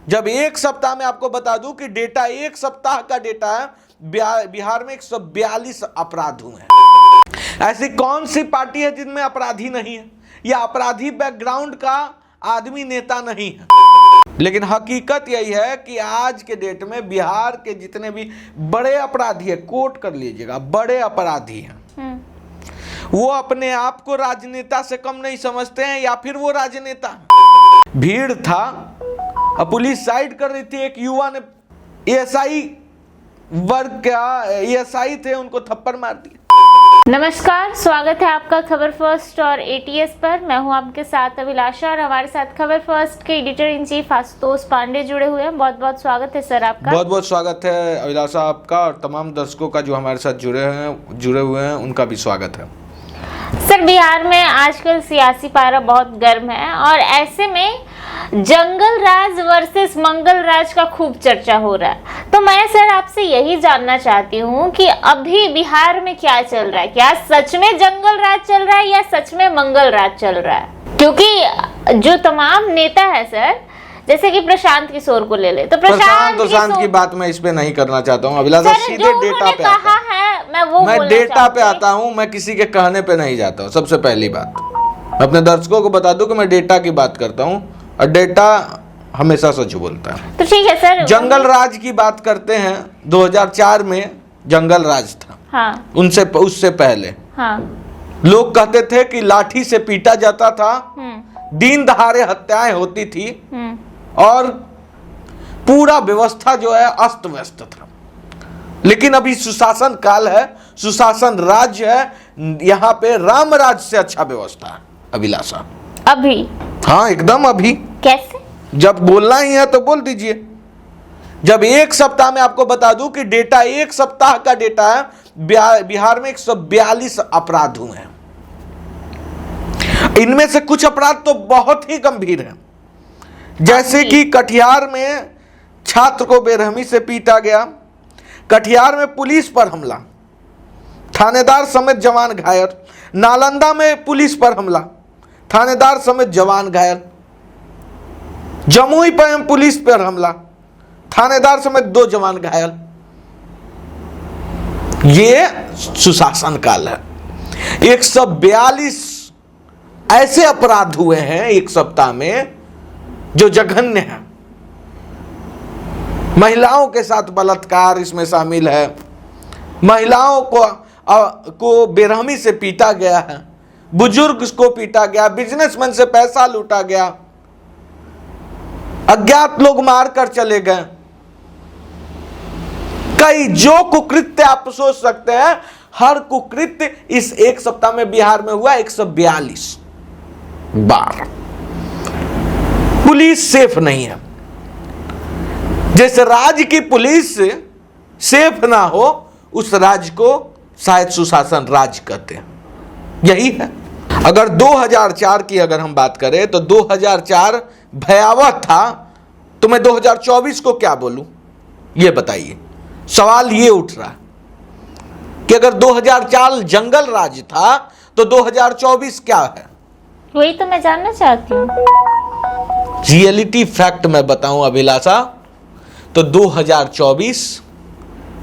जब एक सप्ताह में आपको बता दूं कि डेटा, एक सप्ताह का डेटा है, बिहार में 142 अपराध हुए हैं। ऐसी कौन सी पार्टी है जिनमें अपराधी नहीं है, या अपराधी बैकग्राउंड का आदमी नेता नहीं है? लेकिन हकीकत यही है कि आज के डेट में बिहार के जितने भी बड़े अपराधी है, कोट कर लीजिएगा, बड़े अपराधी हैं, वो अपने आप को राजनेता से कम नहीं समझते हैं, या फिर वो राजनेता। भीड़ था, पुलिस साइड कर रही थी, एक युवा ने एएसआई वर्ग का एएसआई थे, उनको थप्पड़ मार दिया। नमस्कार, स्वागत है आपका खबर फर्स्ट और एटीएस पर। मैं हूं आपके साथ अभिलाषा और हमारे साथ खबर फर्स्ट के editor in chief Ashutosh Pandey जुड़े हुए हैं। बहुत बहुत स्वागत है सर आपका। बहुत बहुत स्वागत है अभिलाषा आपका, और तमाम दर्शकों का जो हमारे साथ जुड़े हुए हैं उनका भी स्वागत है। सर, बिहार में आजकल सियासी पारा बहुत गर्म है और ऐसे में जंगल राज वर्सेस मंगल राज का खूब चर्चा हो रहा है। तो मैं सर आपसे यही जानना चाहती हूँ कि अभी बिहार में क्या चल रहा है? क्या सच में जंगल राज चल रहा है या सच में मंगल राज चल रहा है? क्योंकि जो तमाम नेता है सर, जैसे कि प्रशांत किशोर को ले ले, तो प्रशांत की बात मैं इस पे नहीं करना चाहता हूँ अभिलाषा, सीधे डेटा पे आता हूँ। मैं डेटा पे आता हूँ, मैं किसी के कहने पे नहीं जाता हूँ। सबसे पहली बात मैं अपने दर्शकों को बता दूं कि मैं डेटा की बात करता हूँ और डेटा हमेशा सच बोलता है। तो ठीक है सर, जंगल राज की बात करते हैं। 2004 में जंगल राज था। हाँ। उससे पहले हाँ। लोग कहते थे कि लाठी से पीटा जाता था, दिन दहाड़े हत्याएं होती थी और पूरा व्यवस्था जो है अस्त व्यस्त था। लेकिन अभी सुशासन काल है, सुशासन राज्य है, यहाँ पे राम राज से अच्छा व्यवस्था है अभिलाषा। अभी? हाँ, एकदम अभी। कैसे? जब बोलना ही है तो बोल दीजिए। जब एक सप्ताह में आपको बता दूं कि डेटा, एक सप्ताह का डेटा है, बिहार में 142 अपराध हुए हैं। इनमें से कुछ अपराध तो बहुत ही गंभीर हैं, जैसे कि कटिहार में छात्र को बेरहमी से पीटा गया, कटिहार में पुलिस पर हमला, थानेदार समेत जवान घायल, नालंदा में पुलिस पर हमला, थानेदार समेत जवान घायल, जमुई पर पुलिस पर हमला, थानेदार समेत 2 जवान घायल। ये सुशासन काल है। 142 ऐसे अपराध हुए हैं एक सप्ताह में जो जघन्य है। महिलाओं के साथ बलात्कार इसमें शामिल है, महिलाओं को बेरहमी से पीटा गया है, बुजुर्ग को पीटा गया, बिजनेसमैन से पैसा लूटा गया, अज्ञात लोग मार कर चले गए। कई जो कुकृत्य आप सोच सकते हैं, हर कुकृत्य इस एक सप्ताह में बिहार में हुआ 142 बार। पुलिस सेफ नहीं है। जिस राज्य की पुलिस सेफ ना हो, उस राज्य को शायद सुशासन राज्य कहते हैं। यही है। अगर 2004 की अगर हम बात करें तो 2004 भयावह था, तो मैं 2024 को क्या बोलूं, ये बताइए। सवाल ये उठ रहा कि अगर 2004 जंगल राज था तो 2024 क्या है? वही तो मैं जानना चाहती हूँ। रियलिटी फैक्ट मैं बताऊं अभिलाषा, तो 2024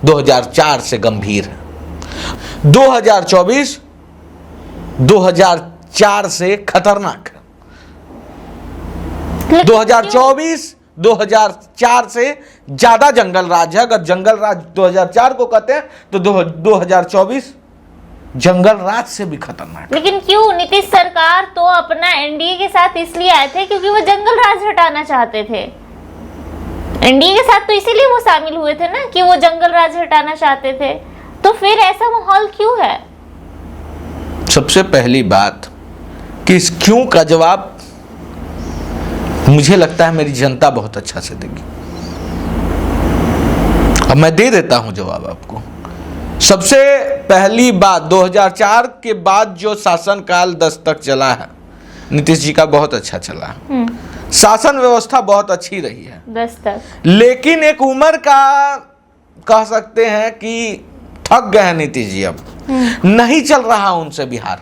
2004 से गंभीर है। 2024 2004 से खतरनाक है। 2024 2004 से ज्यादा जंगल राज है। अगर जंगल राज 2004 को कहते हैं तो 2024 जंगल राज से भी खतरनाक। लेकिन क्यों? नीतीश सरकार तो अपना एनडीए के साथ इसलिए आए थे क्योंकि वो जंगल राज हटाना चाहते थे। एनडीए के साथ तो इसीलिए वो शामिल हुए थे ना, कि वो जंगल राज हटाना चाहते थे। तो फिर ऐसा माहौल क्यों है? सबसे पहली बात कि इस क्यों का जवाब मुझे लगता है मेरी जनता बहुत अच्छा से देगी। अब मैं दे देता हूं जवाब आपको। सबसे पहली बात, 2004 के बाद जो शासन काल 10 तक चला है, नीतीश जी का बहुत अच्छा चला है। शासन व्यवस्था बहुत अच्छी रही है 10 तक। लेकिन एक उम्र का कह सकते हैं कि थक गए हैं नीतीश जी। अब नहीं चल रहा उनसे बिहार।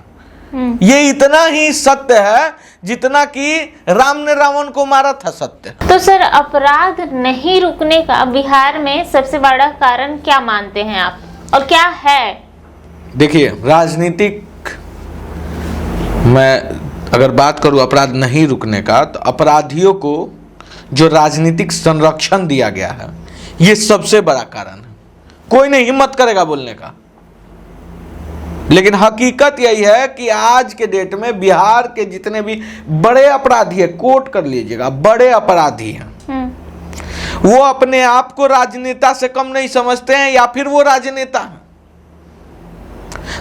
ये इतना ही सत्य है जितना कि राम ने रावण को मारा था सत्य। तो सर, अपराध नहीं रुकने का बिहार में सबसे बड़ा कारण क्या मानते हैं आप, और क्या है? देखिए, राजनीतिक, मैं अगर बात करूं अपराध नहीं रुकने का, तो अपराधियों को जो राजनीतिक संरक्षण दिया गया है, ये सबसे बड़ा कारण है। कोई नहीं हिम्मत करेगा बोलने का, लेकिन हकीकत यही है कि आज के डेट में बिहार के जितने भी बड़े अपराधी है, कोट कर लीजिएगा, बड़े अपराधी हैं, वो अपने आप को राजनेता से कम नहीं समझते हैं, या फिर वो राजनेता हैं।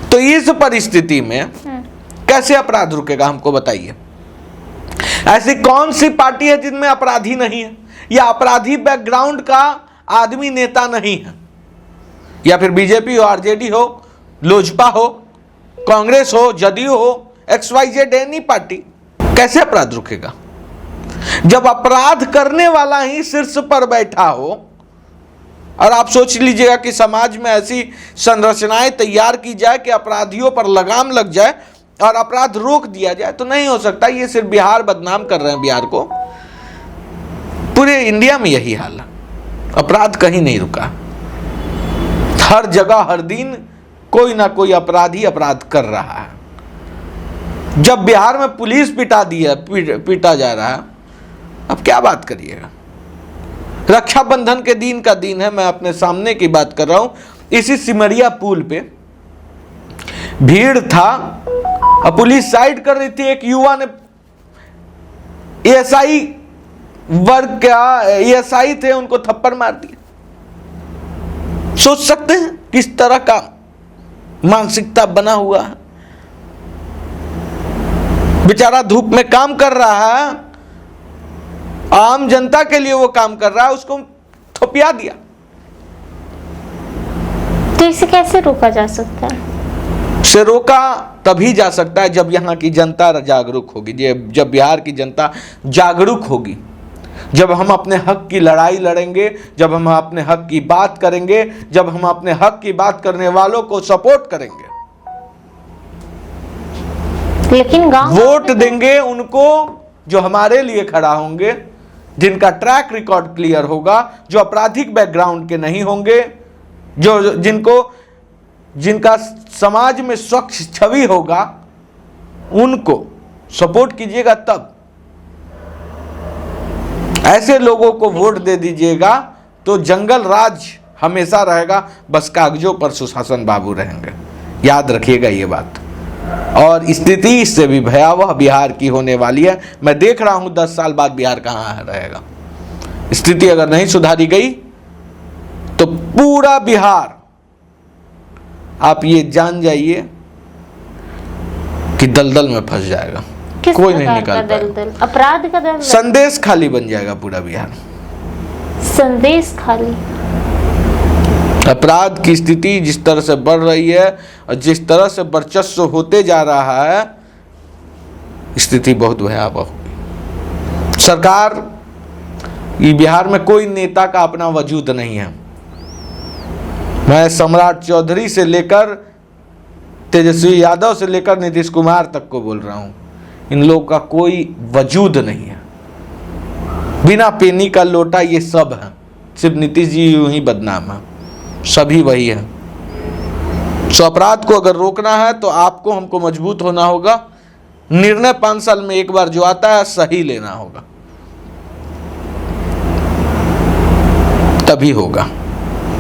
तो इस परिस्थिति में कैसे अपराध रुकेगा, हमको बताइए। ऐसी कौन सी पार्टी है जिनमें अपराधी नहीं है, या अपराधी बैकग्राउंड का आदमी नेता नहीं है, या फिर बीजेपी हो, आरजेडी हो, लोजपा हो, कांग्रेस हो, जदयू हो, XYZ एनी पार्टी, कैसे अपराध रुकेगा? जब अपराध करने वाला ही शीर्ष पर बैठा हो, और आप सोच लीजिएगा कि समाज में ऐसी संरचनाएं तैयार की जाए कि अपराधियों पर लगाम लग जाए और अपराध रोक दिया जाए, तो नहीं हो सकता। ये सिर्फ बिहार बदनाम कर रहे हैं बिहार को, पूरे इंडिया में यही हाल है। अपराध कहीं नहीं रुका, हर जगह हर दिन कोई ना कोई अपराधी अपराध कर रहा है। जब बिहार में पुलिस पीटा जा रहा है, अब क्या बात करिएगा। रक्षाबंधन के दिन का दिन है, मैं अपने सामने की बात कर रहा हूं। इसी सिमरिया पुल पे भीड़ था और पुलिस साइड कर रही थी, एक युवा ने एएसआई वर्ग का एएसआई थे, उनको थप्पड़ मार दिया। सोच सकते हैं किस तरह का मानसिकता बना हुआ है। बेचारा धूप में काम कर रहा है, आम जनता के लिए वो काम कर रहा है, उसको थोपिया दिया। तो इसे कैसे रोका जा सकता है? से रोका तभी जा सकता है जब यहाँ की जनता जागरूक होगी, जब बिहार की जनता जागरूक होगी, जब हम अपने हक की लड़ाई लड़ेंगे, जब हम अपने हक की बात करेंगे, जब हम अपने हक की बात करने वालों को सपोर्ट करेंगे, लेकिन गांव वोट देंगे उनको जो हमारे लिए खड़ा होंगे, जिनका ट्रैक रिकॉर्ड क्लियर होगा, जो आपराधिक बैकग्राउंड के नहीं होंगे, जिनका समाज में स्वच्छ छवि होगा, उनको सपोर्ट कीजिएगा। तब ऐसे लोगों को वोट दे दीजिएगा तो जंगल राज हमेशा रहेगा, बस कागजों पर सुशासन बाबू रहेंगे। याद रखिएगा ये बात। और स्थिति इससे भी भयावह बिहार की होने वाली है। मैं देख रहा हूं 10 साल बाद बिहार कहां रहेगा। स्थिति अगर नहीं सुधारी गई तो पूरा बिहार, आप ये जान जाइए कि दलदल में फंस जाएगा, कोई नहीं निकल पाएगा। अपराध का दलदल, संदेश खाली बन जाएगा पूरा बिहार। संदेश खाली। अपराध की स्थिति जिस तरह से बढ़ रही है और जिस तरह से वर्चस्व होते जा रहा है, स्थिति बहुत भयावह होगी। सरकार, ये बिहार में कोई नेता का अपना वजूद नहीं है। मैं सम्राट चौधरी से लेकर तेजस्वी यादव से लेकर नीतीश कुमार तक को बोल रहा हूं, इन लोगों का कोई वजूद नहीं है। बिना पेनी का लोटा ये सब है। सिर्फ नीतीश जी यूं ही बदनाम है, सभी वही है। सो अपराध को अगर रोकना है तो आपको हमको मजबूत होना होगा। निर्णय 5 साल में एक बार जो आता है सही लेना होगा, तभी होगा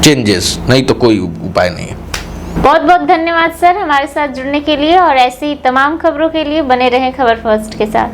चेंजेस, नहीं तो कोई उपाय नहीं है। बहुत बहुत धन्यवाद सर हमारे साथ जुड़ने के लिए, और ऐसी तमाम खबरों के लिए बने रहें खबर फर्स्ट के साथ।